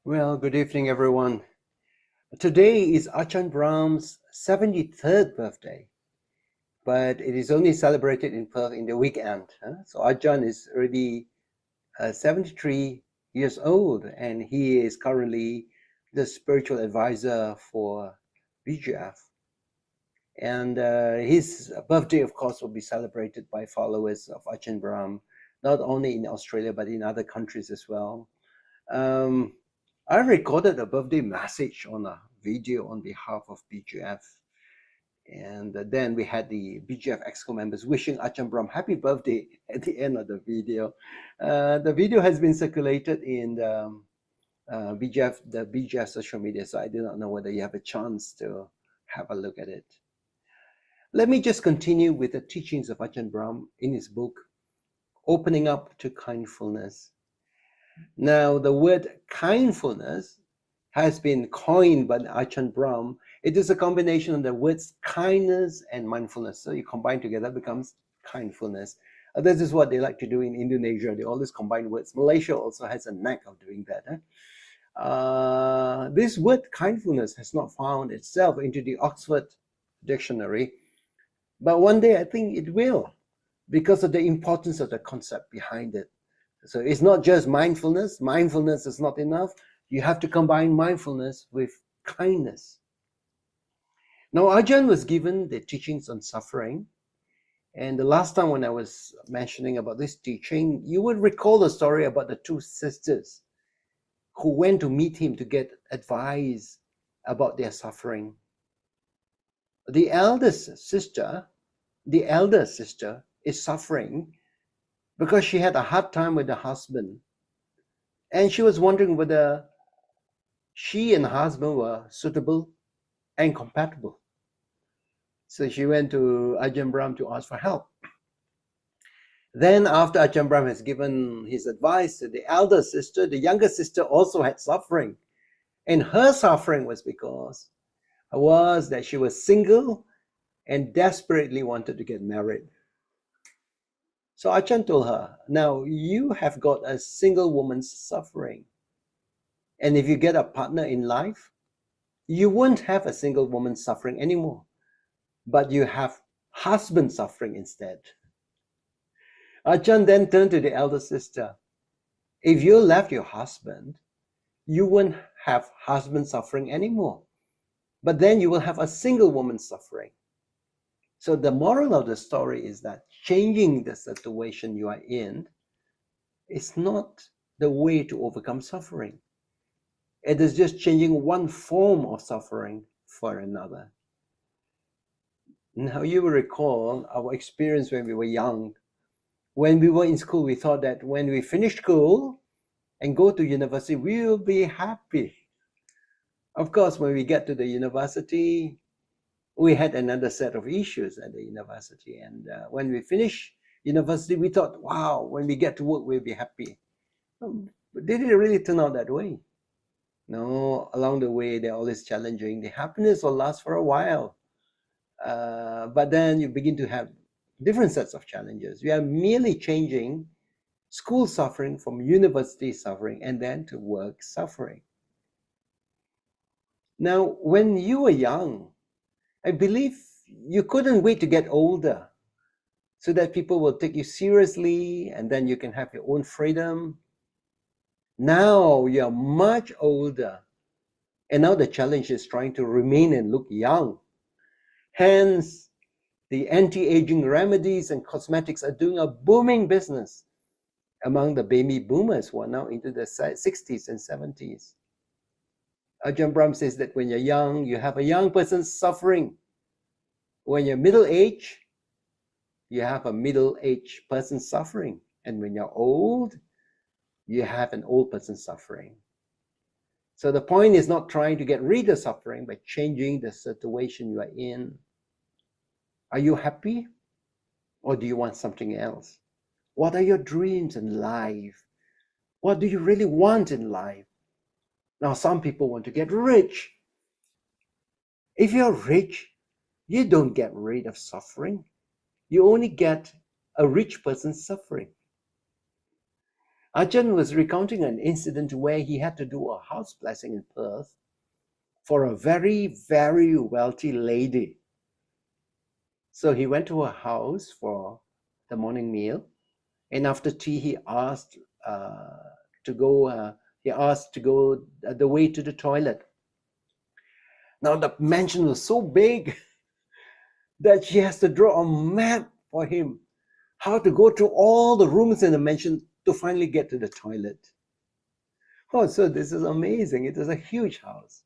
Well, good evening, everyone. Today is Ajahn Brahm's 73rd birthday, but it is only celebrated in Perth in the weekend. So Ajahn is already 73 years old, and he is currently the spiritual advisor for BGF. And his birthday, of course, will be celebrated by followers of Ajahn Brahm, not only in Australia, but in other countries as well. I recorded a birthday message on a video on behalf of BGF. And then we had the BGF EXCO members wishing Ajahn Brahm happy birthday at the end of the video. The video has been circulated in the BGF social media, so I do not know whether you have a chance to have a look at it. Let me just continue with the teachings of Ajahn Brahm in his book, Opening Up to Kindfulness. Now, the word kindfulness has been coined by Ajahn Brahm. It is a combination of the words kindness and mindfulness. So you combine together, it becomes kindfulness. This is what they like to do in Indonesia. They always combine words. Malaysia also has a knack of doing that. This word kindfulness has not found itself into the Oxford Dictionary, but one day I think it will, because of the importance of the concept behind it. So it's not just mindfulness. Mindfulness is not enough. You have to combine mindfulness with kindness. Now, Ajahn was given the teachings on suffering. And the last time when I was mentioning about this teaching, you would recall the story about the two sisters who went to meet him to get advice about their suffering. The elder sister is suffering because she had a hard time with the husband. And she was wondering whether she and her husband were suitable and compatible. So she went to Ajahn Brahm to ask for help. Then after Ajahn Brahm has given his advice to the elder sister, the younger sister also had suffering. And her suffering was because that she was single and desperately wanted to get married. So Ajahn told her, now you have got a single woman's suffering. And if you get a partner in life, you won't have a single woman suffering anymore, but you have husband suffering instead. Ajahn then turned to the elder sister. If you left your husband, you won't have husband suffering anymore, but then you will have a single woman suffering. So the moral of the story is that changing the situation you are in is not the way to overcome suffering. It is just changing one form of suffering for another. Now, you will recall our experience when we were young. When we were in school, we thought that when we finish school and go to university, we will be happy. Of course, when we get to the university, we had another set of issues at the university. And when we finish university, we thought, wow, when we get to work, we'll be happy. But did it really turn out that way? No, along the way, they're always challenging. The happiness will last for a while. But then you begin to have different sets of challenges. We are merely changing school suffering from university suffering and then to work suffering. Now, when you were young, I believe you couldn't wait to get older so that people will take you seriously and then you can have your own freedom. Now you're much older, and now the challenge is trying to remain and look young. Hence, the anti-aging remedies and cosmetics are doing a booming business among the baby boomers who are now into the 60s and 70s. Ajahn Brahm says that when you're young, you have a young person suffering. When you're middle-aged, you have a middle-aged person suffering. And when you're old, you have an old person suffering. So the point is not trying to get rid of suffering, but changing the situation you are in. Are you happy? Or do you want something else? What are your dreams in life? What do you really want in life? Now, some people want to get rich. If you're rich, you don't get rid of suffering. You only get a rich person suffering. Ajahn was recounting an incident where he had to do a house blessing in Perth for a very, very wealthy lady. So he went to her house for the morning meal, and after tea, he asked to go the way to the toilet. Now the mansion was so big that she has to draw a map for him how to go to all the rooms in the mansion to finally get to the toilet. Oh, so this is amazing. It is a huge house.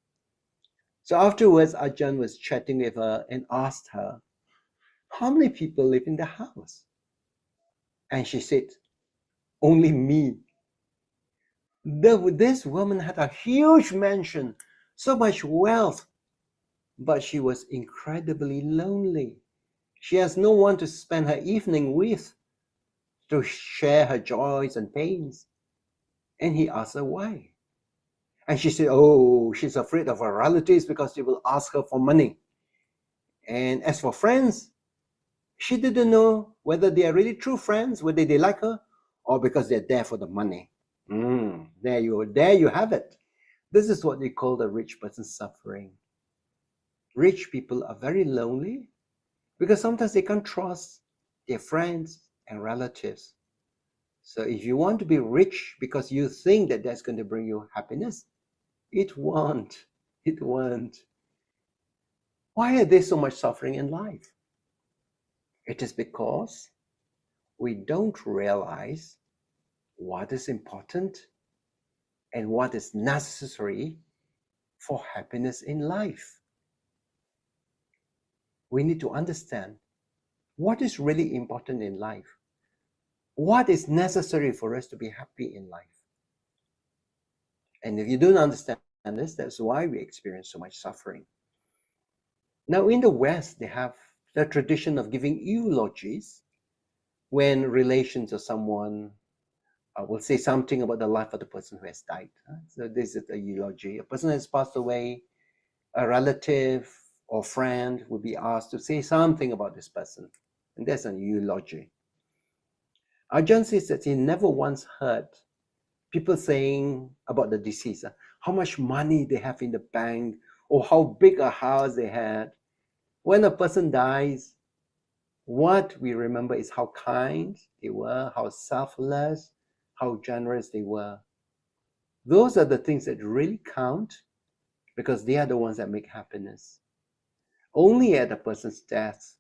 So afterwards, Ajahn was chatting with her and asked her, how many people live in the house? And she said, only me. This woman had a huge mansion, so much wealth, but she was incredibly lonely. She has no one to spend her evening with, to share her joys and pains. And he asked her why. And she said, oh, she's afraid of her relatives because they will ask her for money. And as for friends, she didn't know whether they are really true friends, whether they like her, or because they're there for the money. There you have it. This is what they call the rich person suffering. Rich people are very lonely because sometimes they can't trust their friends and relatives. So if you want to be rich because you think that that's going to bring you happiness, it won't. It won't. Why are there so much suffering in life? It is because we don't realize what is important and what is necessary for happiness in life. We need to understand what is really important in life. What is necessary for us to be happy in life? And if you don't understand this, that's why we experience so much suffering. Now, in the West, they have the tradition of giving eulogies when relations or someone will say something about the life of the person who has died. So this is a eulogy. A person has passed away, a relative or friend will be asked to say something about this person. And that's a eulogy. Ajahn says that he never once heard people saying about the deceased, how much money they have in the bank, or how big a house they had. When a person dies, what we remember is how kind they were, how selfless, how generous they were. Those are the things that really count because they are the ones that make happiness. Only at a person's death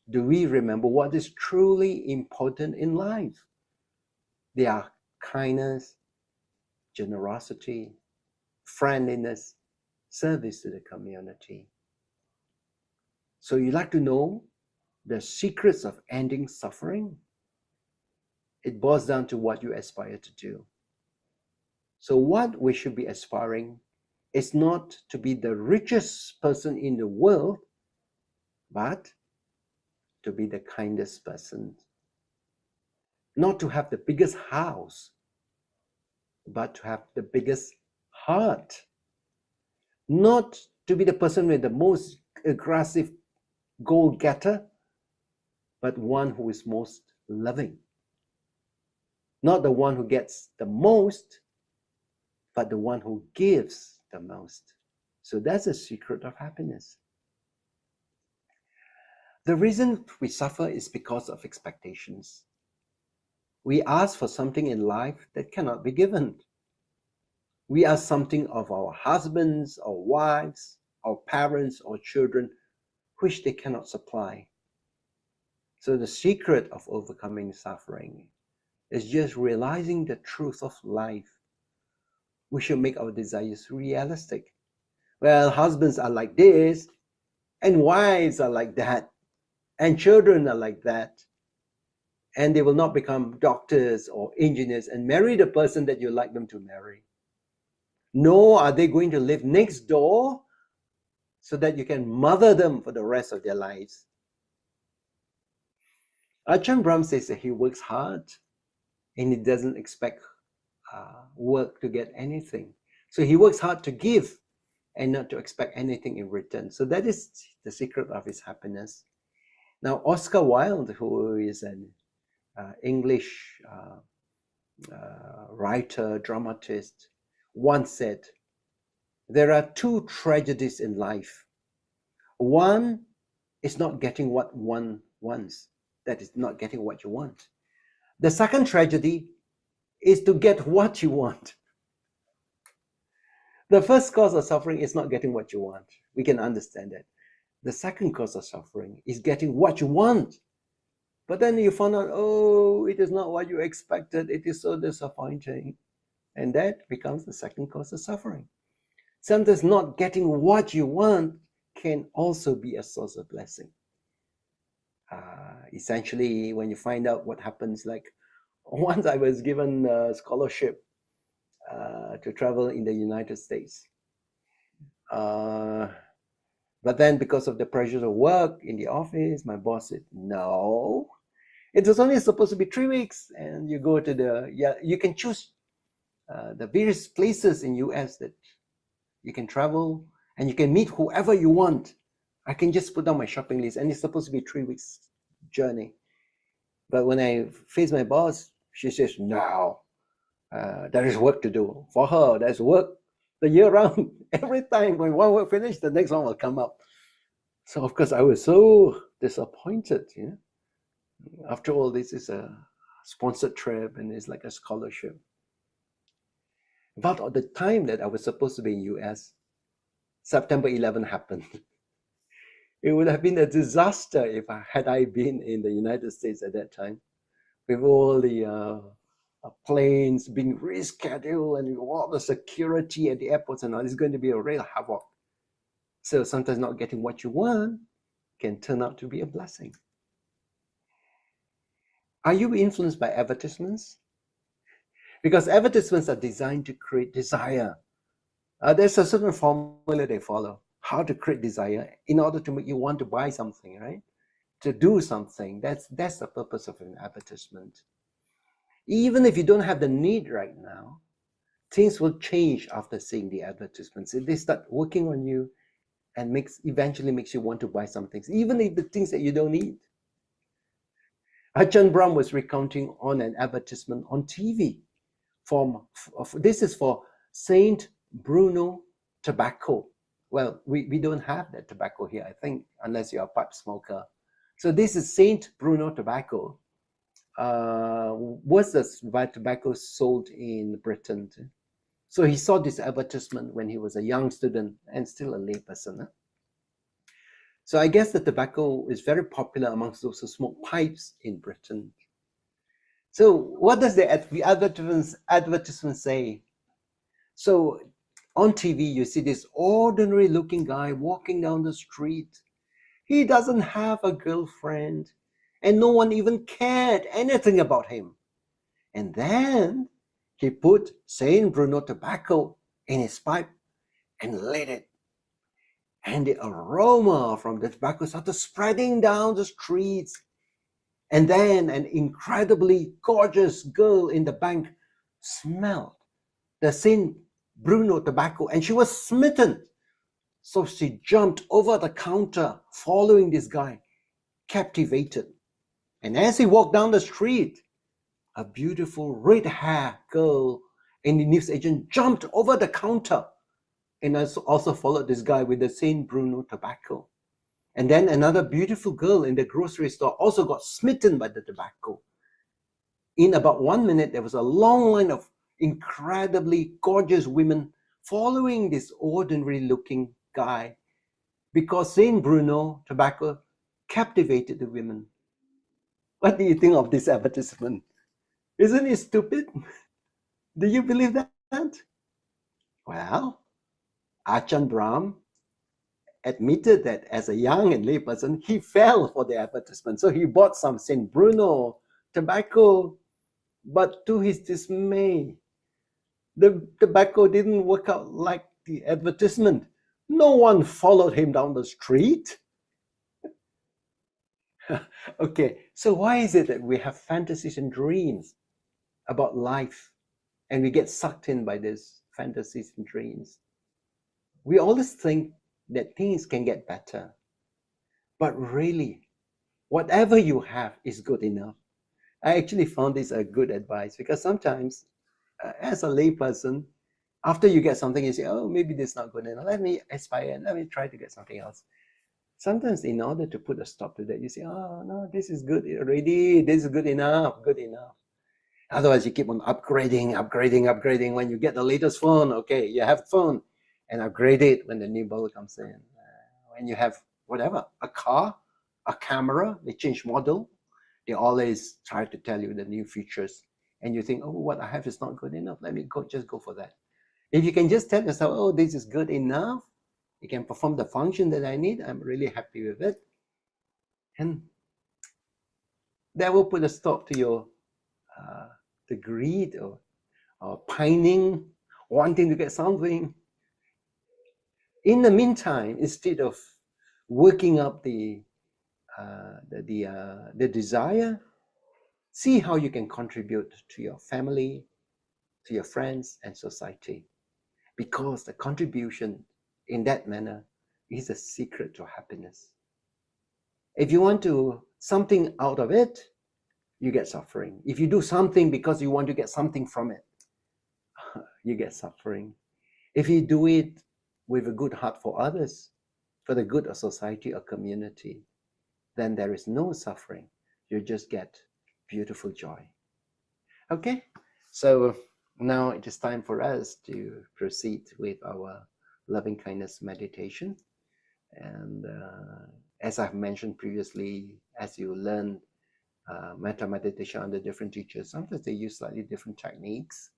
do we remember what is truly important in life. They are kindness, generosity, friendliness, service to the community. So you like to know the secrets of ending suffering? It boils down to what you aspire to do. So what we should be aspiring is not to be the richest person in the world, but to be the kindest person. Not to have the biggest house, but to have the biggest heart. Not to be the person with the most aggressive goal-getter, but one who is most loving. Not the one who gets the most, but the one who gives the most. So that's a secret of happiness. The reason we suffer is because of expectations. We ask for something in life that cannot be given. We ask something of our husbands or wives, our parents or children, which they cannot supply. So the secret of overcoming suffering is just realizing the truth of life. We should make our desires realistic. Well, husbands are like this, and wives are like that, and children are like that. And they will not become doctors or engineers and marry the person that you like them to marry. Nor are they going to live next door so that you can mother them for the rest of their lives. Ajahn Brahm says that he works hard and he doesn't expect work to get anything. So he works hard to give and not to expect anything in return. So that is the secret of his happiness. Now, Oscar Wilde, who is an English writer, dramatist, once said, there are two tragedies in life. One is not getting what one wants. That is not getting what you want. The second tragedy is to get what you want. The first cause of suffering is not getting what you want. We can understand that. The second cause of suffering is getting what you want. But then you find out, oh, it is not what you expected. It is so disappointing. And that becomes the second cause of suffering. Sometimes not getting what you want can also be a source of blessing. Essentially, when you find out what happens, like once I was given a scholarship to travel in the United States. But then because of the pressures of work in the office, my boss said, no, it was only supposed to be 3 weeks. And you go to you can choose the various places in US that you can travel and you can meet whoever you want. I can just put down my shopping list and it's supposed to be 3 weeks journey. But when I face my boss, she says, no, there is work to do. For her, there's work the year round. Every time when one work finished, the next one will come up. So of course I was so disappointed. After all, this is a sponsored trip and it's like a scholarship. About the time that I was supposed to be in US, September 11 happened. It would have been a disaster if had I been in the United States at that time, with all the planes being rescheduled and all the security at the airports and all. It's going to be a real havoc. So sometimes not getting what you want can turn out to be a blessing. Are you influenced by advertisements? Because advertisements are designed to create desire. There's a certain formula they follow, how to create desire in order to make you want to buy something, right? To do something. That's the purpose of an advertisement. Even if you don't have the need right now, things will change after seeing the advertisements. They start working on you and eventually makes you want to buy some things, even if the things that you don't need. Ajahn Brahm was recounting on an advertisement on TV. This is for Saint Bruno tobacco. Well, we don't have that tobacco here, I think, unless you're a pipe smoker. So this is Saint Bruno tobacco. Was the tobacco sold in Britain? So he saw this advertisement when he was a young student and still a layperson. So I guess the tobacco is very popular amongst those who smoke pipes in Britain. So what does the advertisement say? So on TV, you see this ordinary looking guy walking down the street. He doesn't have a girlfriend and no one even cared anything about him. And then he put Saint Bruno tobacco in his pipe and lit it. And the aroma from the tobacco started spreading down the streets. And then an incredibly gorgeous girl in the bank smelled the Saint Bruno tobacco and she was smitten. So she jumped over the counter following this guy, captivated. And as he walked down the street, a beautiful red-haired girl and the news agent jumped over the counter and also followed this guy with the Saint Bruno tobacco. And then another beautiful girl in the grocery store also got smitten by the tobacco. In about 1 minute, there was a long line of incredibly gorgeous women following this ordinary-looking guy because Saint Bruno tobacco captivated the women. What do you think of this advertisement? Isn't it stupid? Do you believe that? Well, Ajahn Brahm admitted that as a young and lay person, he fell for the advertisement. So he bought some Saint Bruno tobacco, but to his dismay, the tobacco didn't work out like the advertisement. No one followed him down the street. Okay, so why is it that we have fantasies and dreams about life and we get sucked in by these fantasies and dreams? We always think that things can get better. But really, whatever you have is good enough. I actually found this a good advice, because sometimes, as a layperson, after you get something, you say, oh, maybe this is not good enough. Let me aspire and let me try to get something else. Sometimes in order to put a stop to that, you say, oh, no, this is good already. This is good enough, good enough. Otherwise, you keep on upgrading. When you get the latest phone, okay, you have phone, and upgrade it when the new model comes in. When you have whatever, a car, a camera, they change model. They always try to tell you the new features, and you think, oh, what I have is not good enough. Let me just go for that. If you can just tell yourself, oh, this is good enough, it can perform the function that I need, I'm really happy with it, and that will put a stop to your the greed or pining, wanting to get something. In the meantime, instead of working up the desire, see how you can contribute to your family, to your friends and society, because the contribution in that manner is the secret to happiness. If you want to something out of it, you get suffering. If you do something because you want to get something from it, you get suffering. If you do it with a good heart for others, for the good of society or community, then there is no suffering. You just get beautiful joy. Okay, so now it is time for us to proceed with our loving kindness meditation. And as I've mentioned previously, as you learn Metta meditation under different teachers, sometimes they use slightly different techniques,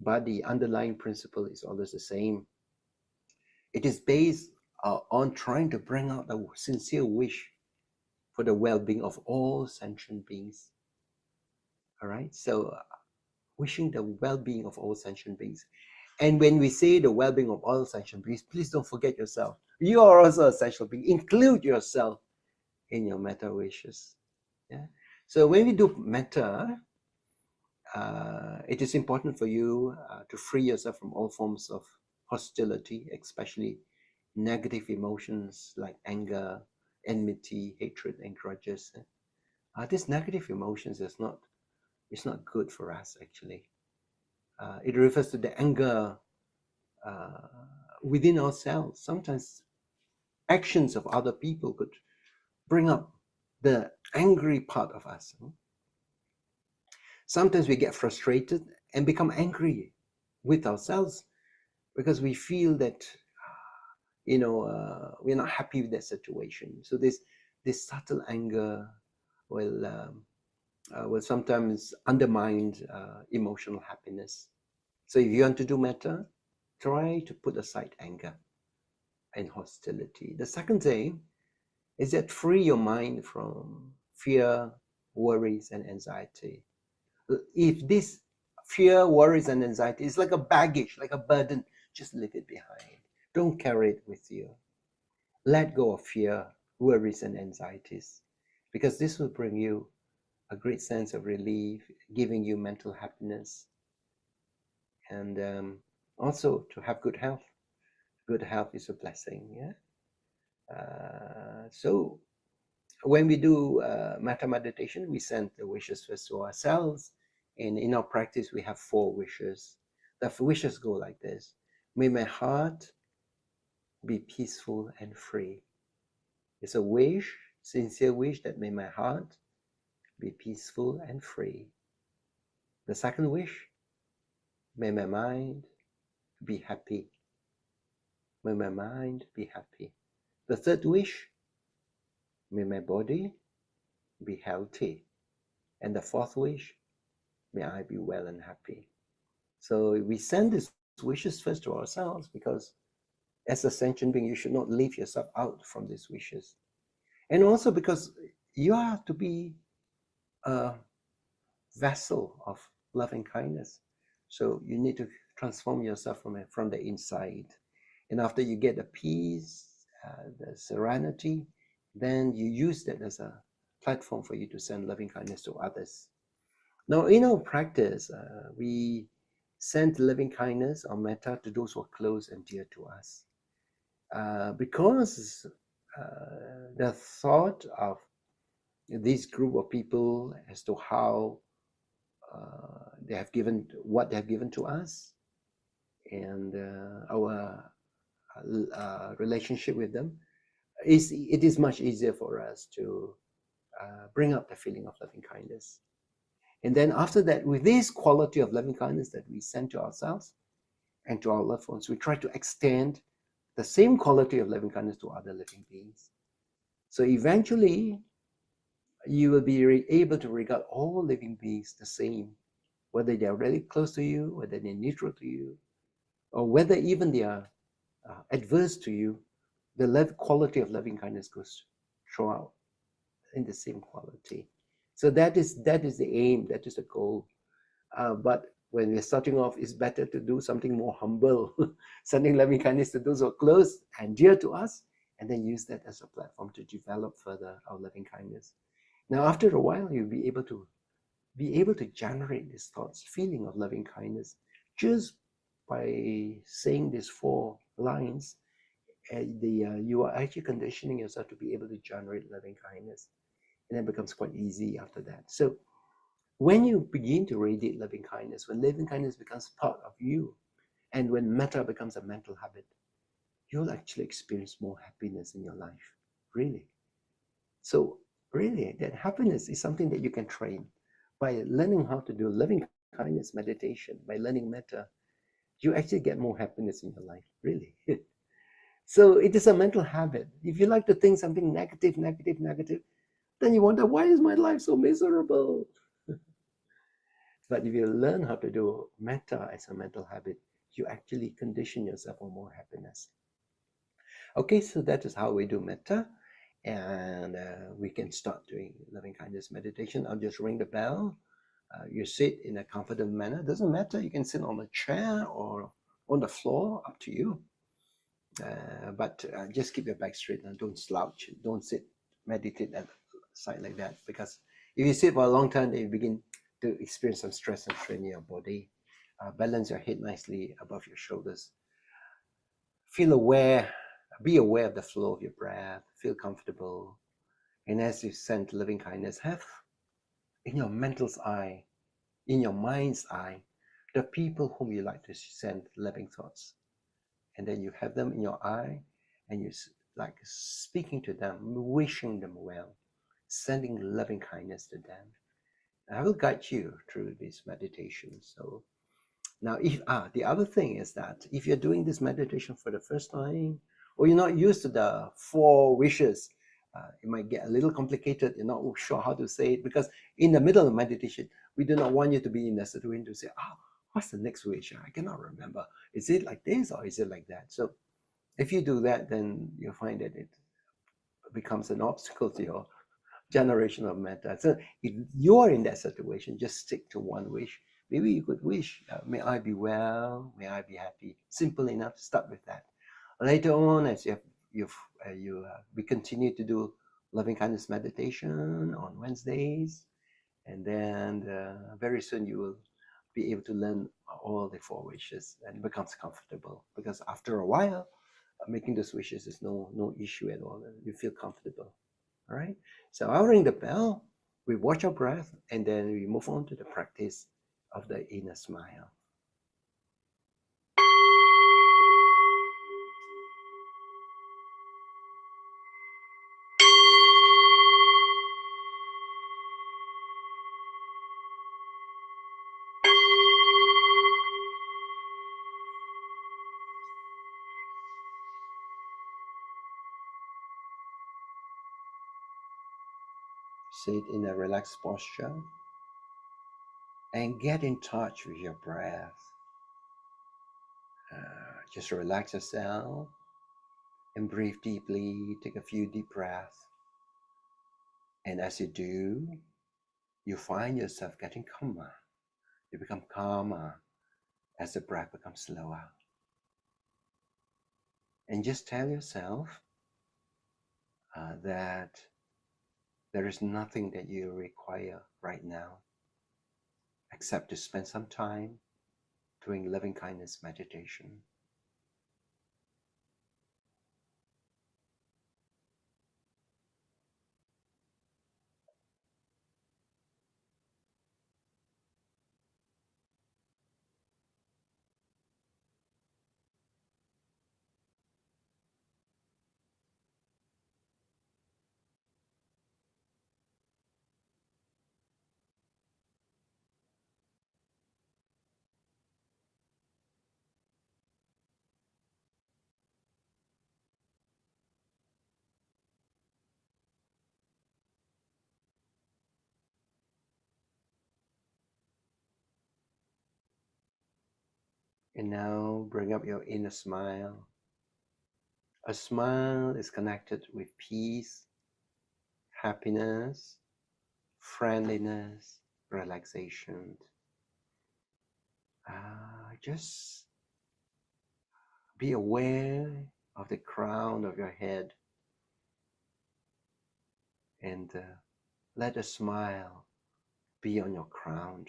but the underlying principle is always the same. It is based on trying to bring out a sincere wish for the well-being of all sentient beings. All right, so wishing the well-being of all sentient beings. And when we say the well-being of all sentient beings, please don't forget yourself. You are also a sentient being. Include yourself in your metta wishes. Yeah. So when we do metta, it is important for you to free yourself from all forms of hostility, especially negative emotions like anger, enmity, hatred, and grudges. These negative emotions is not good for us, actually. It refers to the anger within ourselves. Sometimes actions of other people could bring up the angry part of us. Sometimes we get frustrated and become angry with ourselves because we feel that we're not happy with that situation. So this subtle anger will sometimes undermine emotional happiness. So if you want to do metta, try to put aside anger and hostility. The second thing is that free your mind from fear, worries, and anxiety. If this fear, worries, and anxiety is like a baggage, like a burden, just leave it behind. Don't carry it with you. Let go of fear, worries, and anxieties, because this will bring you a great sense of relief, giving you mental happiness, and also to have good health. Good health is a blessing. Yeah. So when we do metta meditation, we send the wishes first to ourselves, and in our practice we have 4 wishes. The wishes go like this: may my heart be peaceful and free. It's a wish, sincere wish, that may my heart be peaceful and free. The second wish: may my mind be happy. May my mind be happy. The third wish: may my body be healthy. And the fourth wish: may I be well and happy. So we send these wishes first to ourselves, because as a sentient being, you should not leave yourself out from these wishes. And also because you are to be a vessel of loving kindness. So you need to transform yourself from the inside. And after you get the peace, the serenity, then you use that as a platform for you to send loving kindness to others. Now, in our practice, we send loving kindness or metta to those who are close and dear to us. Because the thought of this group of people as to how they have given what they have given to us, and our relationship with them, it is much easier for us to bring up the feeling of loving kindness. And then after that, with this quality of loving kindness that we send to ourselves and to our loved ones, we try to extend the same quality of loving kindness to other living beings. So eventually, you will be able to regard all living beings the same, whether they are really close to you, whether they're neutral to you, or whether even they are adverse to you. The quality of loving kindness goes throughout in the same quality. So that is the aim, that is the goal. But when we're starting off, it's better to do something more humble, sending loving kindness to those who are close and dear to us, and then use that as a platform to develop further our loving kindness. Now, after a while, you'll be able to generate these thoughts, feeling of loving kindness, just by saying these 4 lines. You are actually conditioning yourself to be able to generate loving kindness, and it becomes quite easy after that. So when you begin to radiate loving kindness, when loving kindness becomes part of you, and when metta becomes a mental habit, you'll actually experience more happiness in your life, really. So really, that happiness is something that you can train by learning how to do loving kindness meditation, by learning metta. You actually get more happiness in your life, really. So it is a mental habit. If you like to think something negative, then you wonder, why is my life so miserable? But if you learn how to do metta as a mental habit, you actually condition yourself for more happiness. Okay, so that is how we do metta. And we can start doing loving kindness meditation. I'll just ring the bell. You sit in a comfortable manner. Doesn't matter. You can sit on a chair or on the floor, up to you. But just keep your back straight and don't slouch. Don't sit, meditate at the side like that. Because if you sit for a long time, then you begin to experience some stress and strain in your body. Balance your head nicely above your shoulders. Feel aware. Be aware of the flow of your breath. Feel comfortable. And as you send loving kindness, have in your mental's eye, in your mind's eye, the people whom you like to send loving thoughts. And then you have them in your eye, and you like speaking to them, wishing them well, sending loving kindness to them. And I will guide you through this meditation. So now, if the other thing is that if you're doing this meditation for the first time, or you're not used to the 4 wishes, it might get a little complicated. You're not sure how to say it, because in the middle of meditation, we do not want you to be in a situation to say, what's the next wish? I cannot remember. Is it like this or is it like that? So if you do that, then you'll find that it becomes an obstacle to your generation of metta. So if you're in that situation, just stick to one wish. Maybe you could wish, may I be well, may I be happy. Simple enough, start with that. Later on, as we continue to do loving kindness meditation on Wednesdays, and then very soon you will be able to learn all the 4 wishes, and it becomes comfortable, because after a while, making those wishes is no issue at all. You feel comfortable. All right. So I'll ring the bell. We watch our breath, and then we move on to the practice of the inner smile. Sit in a relaxed posture and get in touch with your breath. Just relax yourself and breathe deeply. Take a few deep breaths. And as you do, you find yourself getting calmer. You become calmer as the breath becomes slower. And just tell yourself that there is nothing that you require right now except to spend some time doing loving kindness meditation. And now bring up your inner smile. A smile is connected with peace, happiness, friendliness, relaxation. Just be aware of the crown of your head and let a smile be on your crown.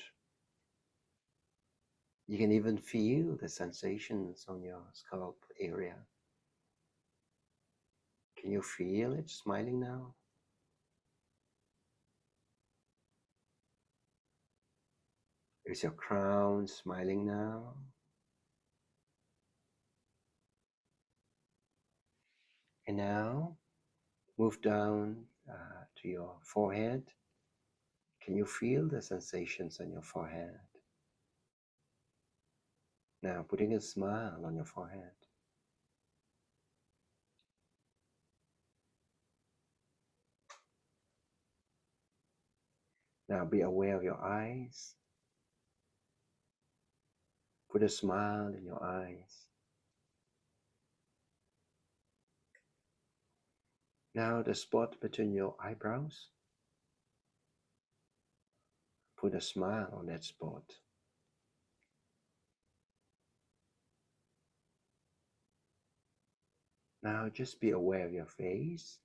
You can even feel the sensations on your scalp area. Can you feel it smiling now? Is your crown smiling now? And now move down to your forehead. Can you feel the sensations on your forehead? Now putting a smile on your forehead. Now be aware of your eyes. Put a smile in your eyes. Now the spot between your eyebrows. Put a smile on that spot. Now just be aware of your face.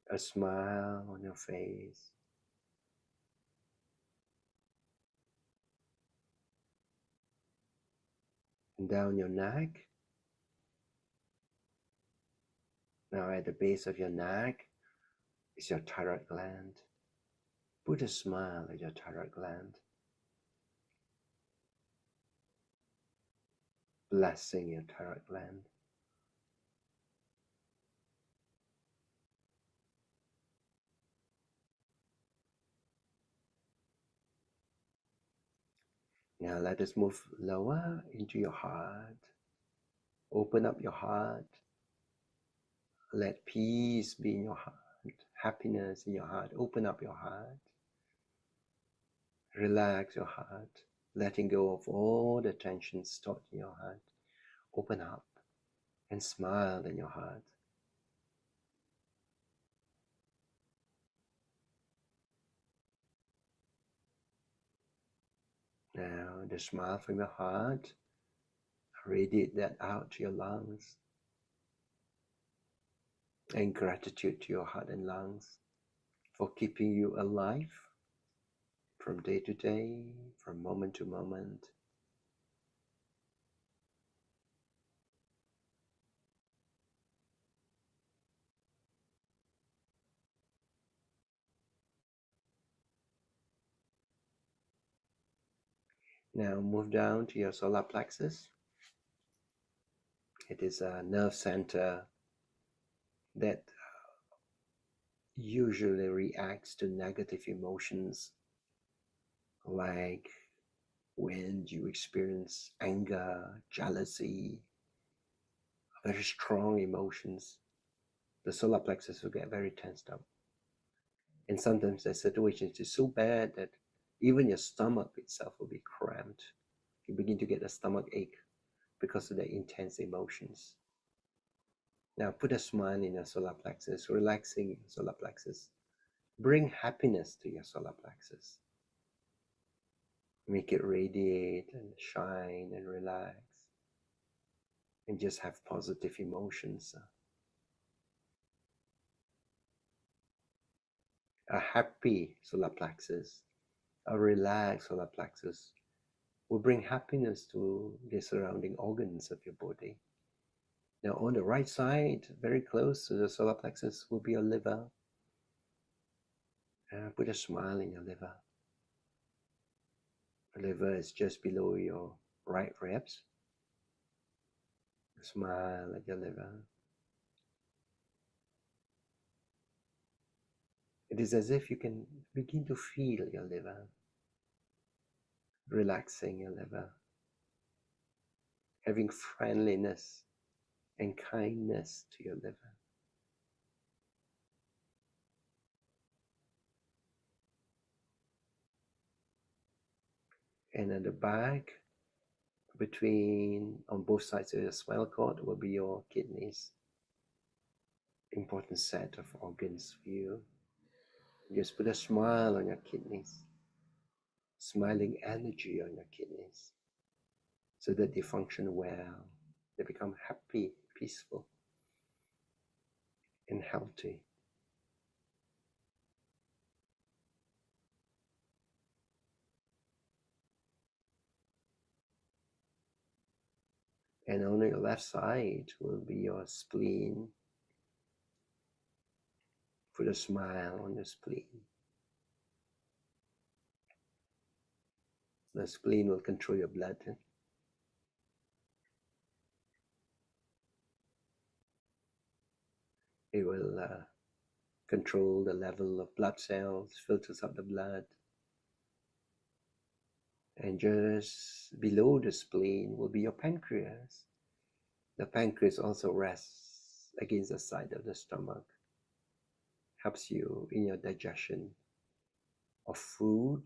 A smile on your face. And down your neck. Now at the base of your neck is your thyroid gland. Put a smile at your thyroid gland. Blessing your thyroid gland. Now let us move lower into your heart. Open up your heart. Let peace be in your heart. Happiness in your heart. Open up your heart. Relax your heart. Letting go of all the tensions stored in your heart. Open up and smile in your heart. Now the smile from your heart, radiate that out to your lungs. And gratitude to your heart and lungs for keeping you alive from day to day, from moment to moment. Now move down to your solar plexus. It is a nerve center that usually reacts to negative emotions, like when you experience anger, jealousy, very strong emotions. The solar plexus will get very tensed up. And sometimes the situation is so bad that even your stomach itself will be cramped. You begin to get a stomach ache because of the intense emotions. Now put a smile in your solar plexus, relaxing your solar plexus. Bring happiness to your solar plexus. Make it radiate and shine and relax. And just have positive emotions. A happy solar plexus, a relaxed solar plexus will bring happiness to the surrounding organs of your body. Now on the right side, very close to the solar plexus, will be your liver. Put a smile in your liver. The liver is just below your right ribs. Smile at your liver. It is as if you can begin to feel your liver, relaxing your liver, having friendliness and kindness to your liver. And at the back Between, on both sides of your spinal cord, will be your kidneys. Important set of organs for you. Just put a smile on your kidneys, smiling energy on your kidneys, so that they function well, they become happy, peaceful, and healthy. And on your left side will be your spleen. Put a smile on your spleen. The spleen will control your blood. It will control the level of blood cells, filters up the blood. And just below the spleen will be your pancreas. The pancreas also rests against the side of the stomach, helps you in your digestion of food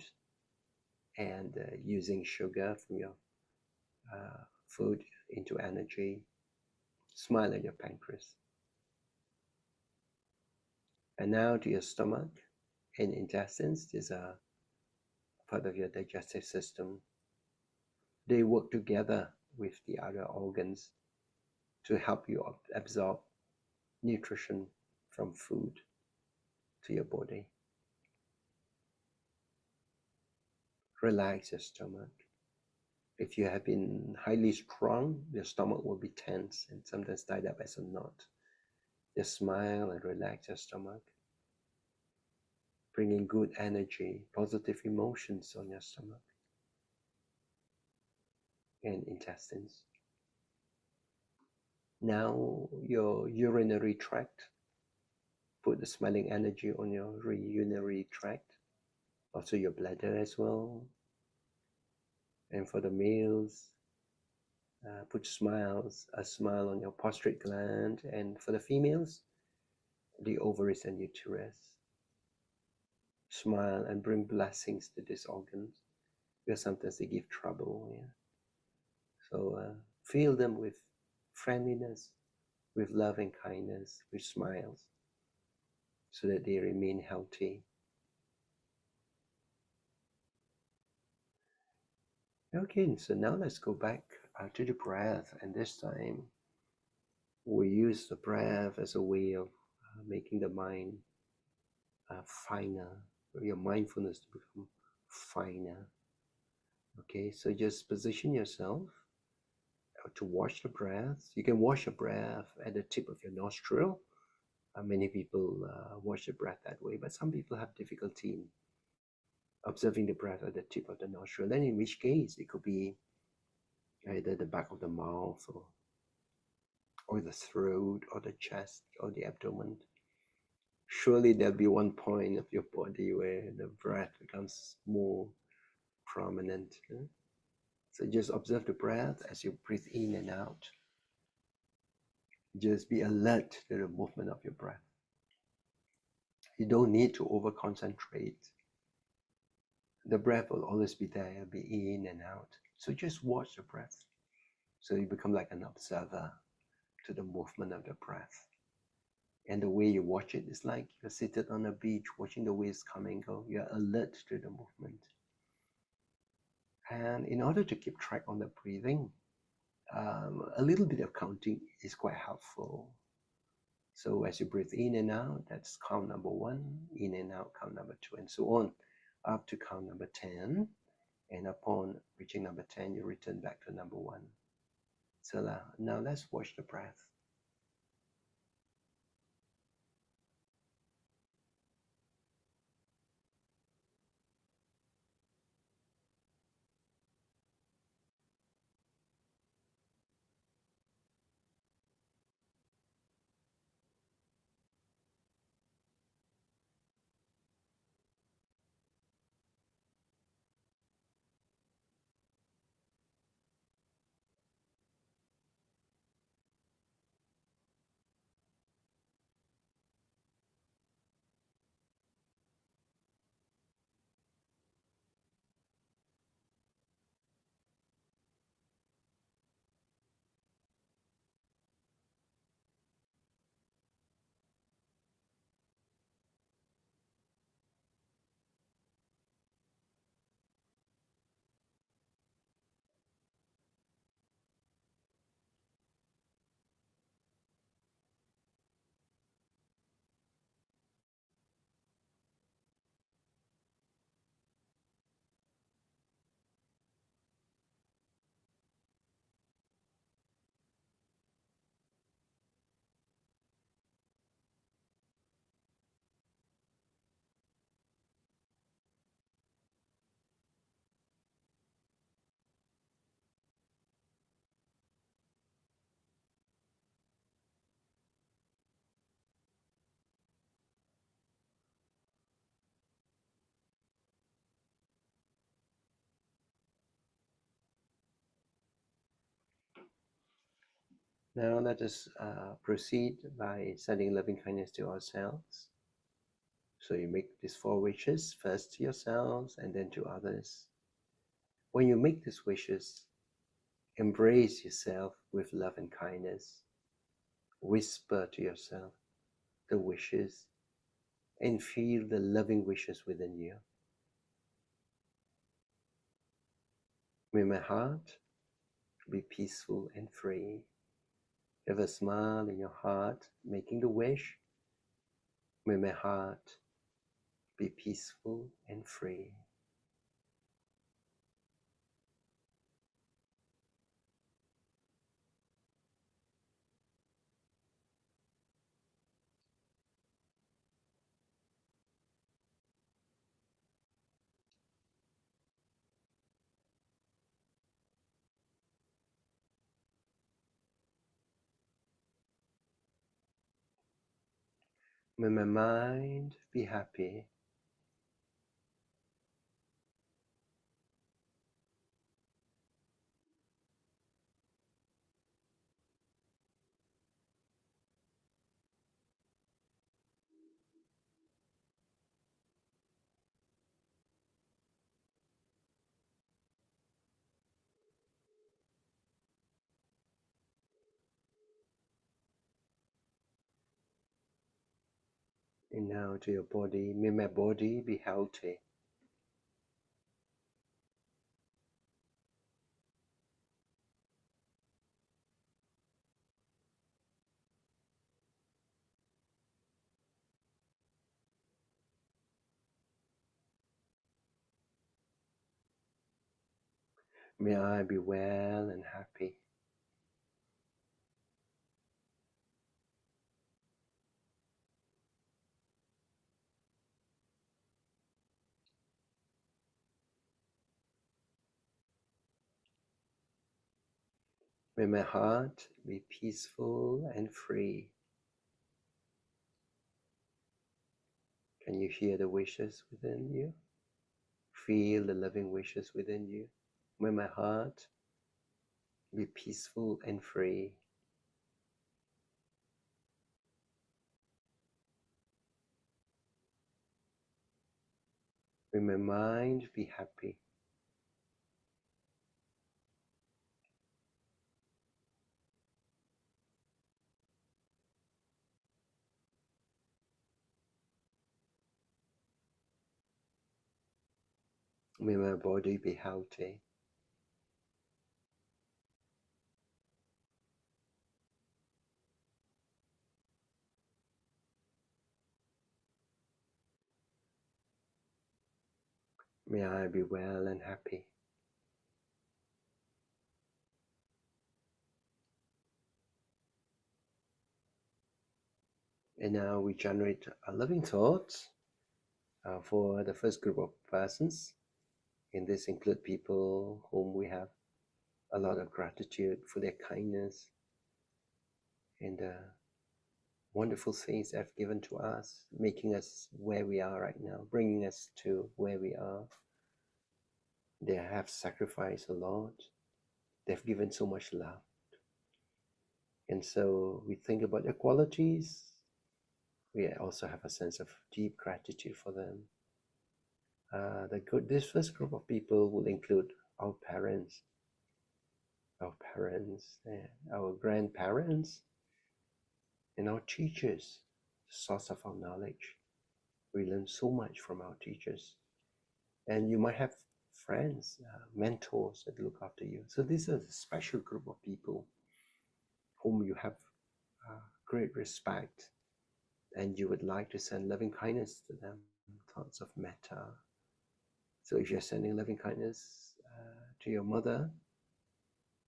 and using sugar from your food into energy. Smile at your pancreas. And now to your stomach and intestines. These are part of your digestive system. They work together with the other organs to help you absorb nutrition from food to your body. Relax your stomach. If you have been highly strung, your stomach will be tense and sometimes tied up as a knot. Just smile and relax your stomach, bringing good energy, positive emotions on your stomach and intestines. Now your urinary tract. Put the smiling energy on your urinary tract, also your bladder as well. And for the males, put a smile on your prostate gland. And for the females, the ovaries and uterus. Smile and bring blessings to these organs, because sometimes they give trouble. Yeah? So fill them with friendliness, with love and kindness, with smiles, so that they remain healthy. Okay, so now let's go back to the breath, and this time we use the breath as a way of making the mind finer, your mindfulness to become finer. Okay, so just position yourself to watch the breath. You can watch the breath at the tip of your nostril. Many people watch the breath that way, but some people have difficulty in observing the breath at the tip of the nostril. Then in which case it could be either the back of the mouth or the throat or the chest or the abdomen. Surely there'll be one point of your body where the breath becomes more prominent. So just observe the breath as you breathe in and out. Just be alert to the movement of your breath. You don't need to over concentrate. The breath will always be there, it'll be in and out. So just watch the breath. So you become like an observer to the movement of the breath. And the way you watch it is like you're seated on a beach watching the waves come and go. You're alert to the movement. And in order to keep track on the breathing, a little bit of counting is quite helpful. So as you breathe in and out, that's count number 1, in and out, count number 2, and so on, up to count number 10. And upon reaching number 10, you return back to number 1. So now let's watch the breath. Now let us proceed by sending loving kindness to ourselves. So you make these 4 wishes, first to yourselves and then to others. When you make these wishes, embrace yourself with love and kindness. Whisper to yourself the wishes and feel the loving wishes within you. May my heart be peaceful and free. Have a smile in your heart, making the wish. May my heart be peaceful and free. May my mind be happy. And now to your body, may my body be healthy. May I be well and happy. May my heart be peaceful and free. Can you hear the wishes within you? Feel the loving wishes within you. May my heart be peaceful and free. May my mind be happy. May my body be healthy. May I be well and happy. And now we generate a loving thought for the first group of persons. In this include people whom we have a lot of gratitude for their kindness and the wonderful things they've given to us, making us where we are right now, bringing us to where we are. They have sacrificed a lot. They've given so much love. And so we think about their qualities. We also have a sense of deep gratitude for them. This first group of people will include our parents, our grandparents, and our teachers, the source of our knowledge. We learn so much from our teachers. And you might have friends, mentors that look after you. So this is a special group of people whom you have great respect and you would like to send loving kindness to them, thoughts of metta. So if you're sending loving kindness to your mother,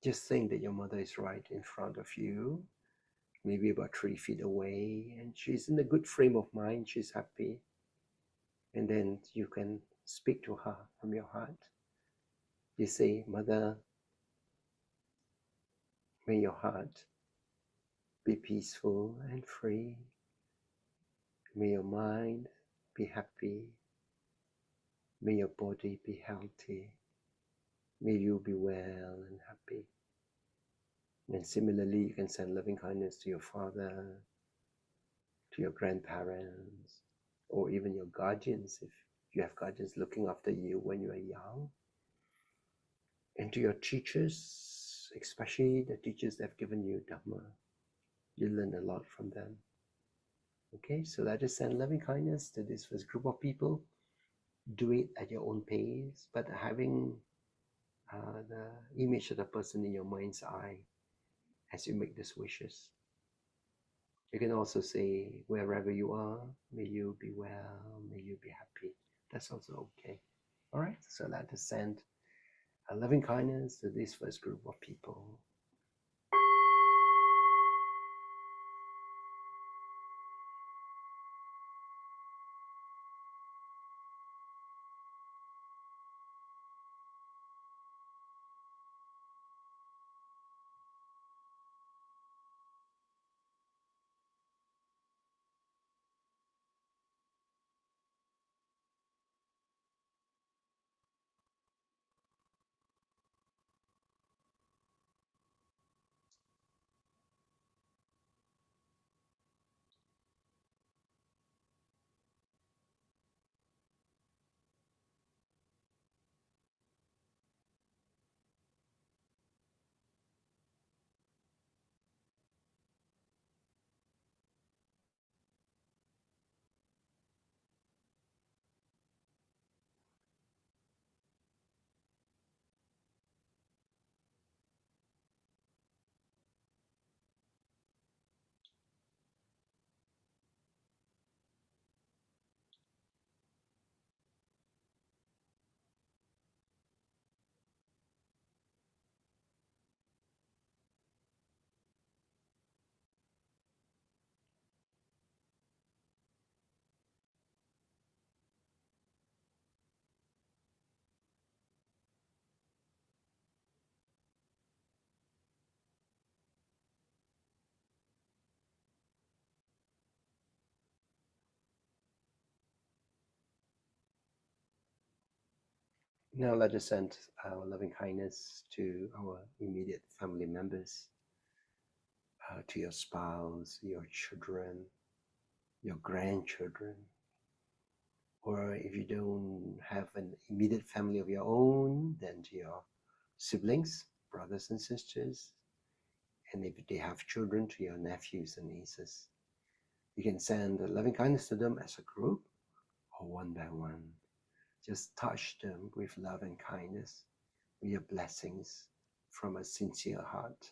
just think that your mother is right in front of you, maybe about 3 feet away, and she's in a good frame of mind, she's happy. And then you can speak to her from your heart. You say, Mother, may your heart be peaceful and free. May your mind be happy. May your body be healthy. May you be well and happy. And similarly, you can send loving kindness to your father, to your grandparents, or even your guardians if you have guardians looking after you when you are young, and to your teachers, especially the teachers that have given you Dhamma. You learn a lot from them. Okay, so let us send loving kindness to this first group of people. Do it at your own pace, but having the image of the person in your mind's eye as you make these wishes. You can also say, wherever you are, may you be well, may you be happy. That's also okay. All right, so let us send a loving kindness to this first group of people. Now let us send our loving kindness to our immediate family members, to your spouse, your children, your grandchildren, or if you don't have an immediate family of your own, then to your siblings, brothers and sisters, and if they have children, to your nephews and nieces. You can send loving kindness to them as a group or one by one. Just touch them with love and kindness, with your blessings from a sincere heart.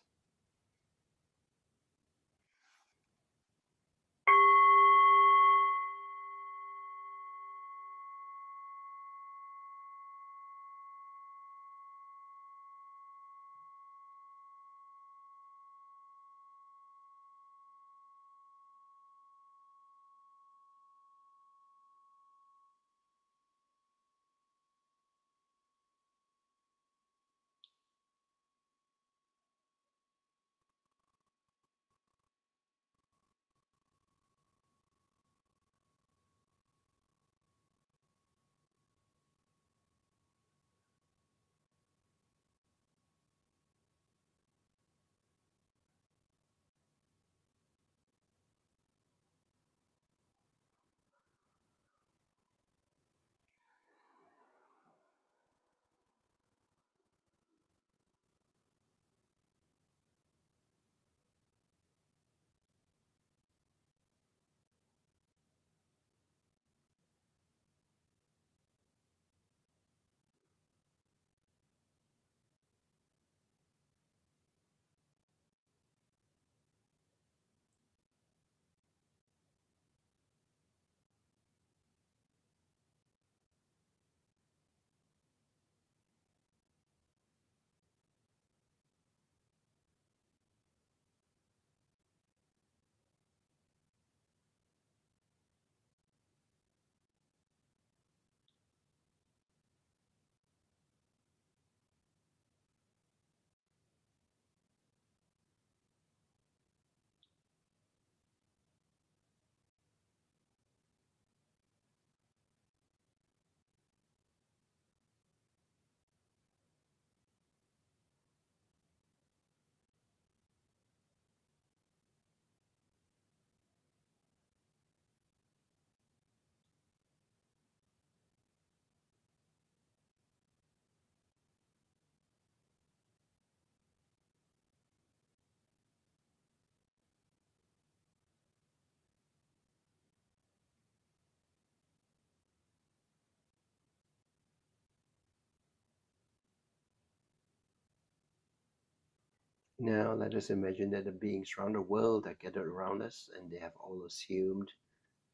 Now let us imagine that the beings around the world are gathered around us and they have all assumed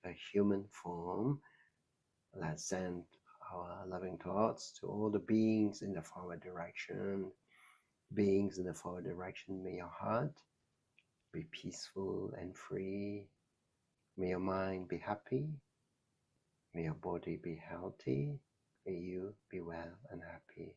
a human form. Let's send our loving thoughts to all the beings in the forward direction. Beings in the forward direction, may your heart be peaceful and free. May your mind be happy. May your body be healthy. May you be well and happy.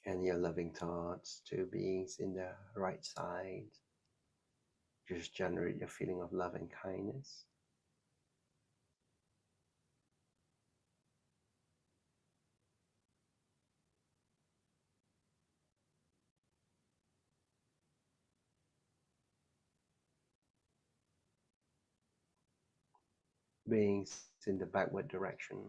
And your loving thoughts to beings in the right side. Just generate your feeling of love and kindness. Beings in the backward direction.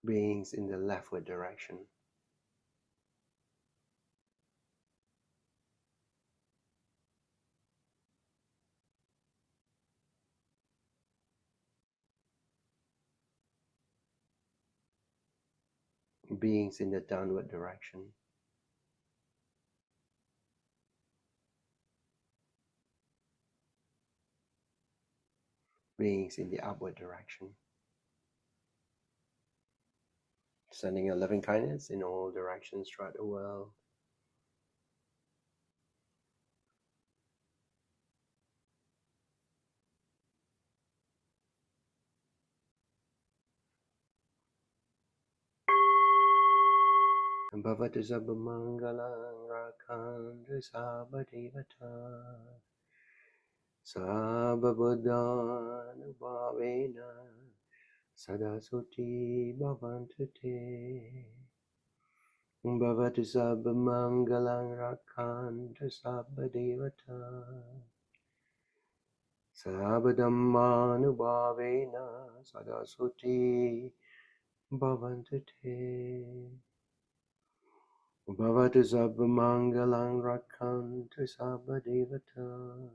Beings in the leftward direction. Beings in the downward direction. Beings in the upward direction. Sending your loving kindness in all directions throughout the world. Bhavatu sabba mangalang rakantu sabba devata sabba buddhana bhavena sadasuti bhavantu te. Bhavatu sabba mangalang rakantu sabba devata sabba dhammanu bhavena sadasuti bhavantu te. Bhavatu sabba mangalang rakantu sabba devata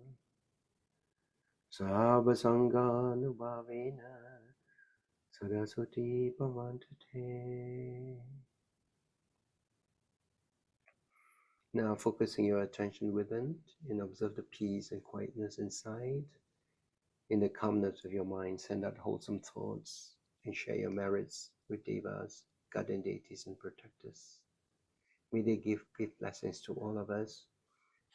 sabba sanganu bhavena sadaswati bhavantu te. Now focusing your attention within and observe the peace and quietness inside. In the calmness of your mind, send out wholesome thoughts and share your merits with devas, guardian deities and protectors. May they give blessings to all of us,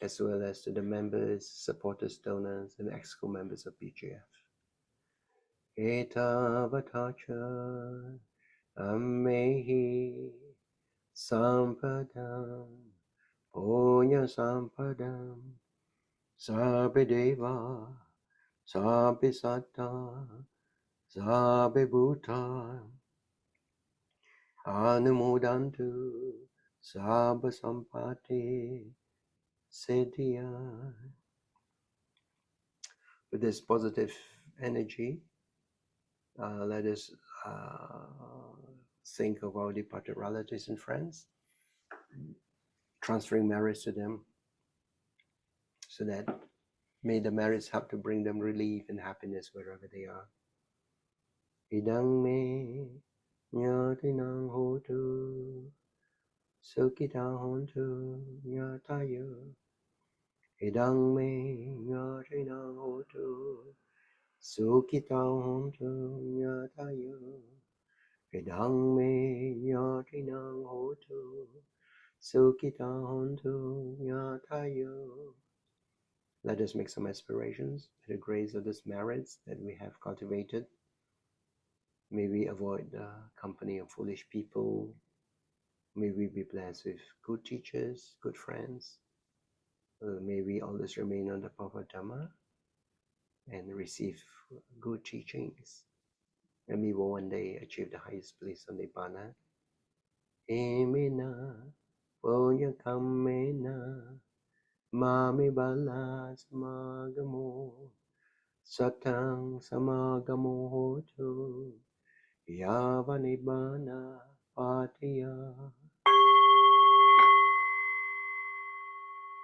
as well as to the members, supporters, donors, and ex-co members of BGF. Etavatacha ammehi sampadam punya sampadam sabbe deva sabbe satta sabbe bhuta anumodantu sabba sampati siddhya. With this positive energy, let us think of our departed relatives and friends, transferring merits to them, so that may the merits help to bring them relief and happiness wherever they are. Idang me nyatinang hotu sukita hontu nyatayo. Idang me nyatinang hotu sukita hontu nyatayo. Idang me nyatinang hotu sukita hontu nyatayo. Let us make some aspirations with the grace of these merits that we have cultivated. May we avoid the company of foolish people. May we be blessed with good teachers, good friends. May we always remain on the path of Dhamma and receive good teachings. And we will one day achieve the highest bliss of Nibbana. Amen. Punya kamena mami balas magamo satang samagamo hotu yavanibana patiya.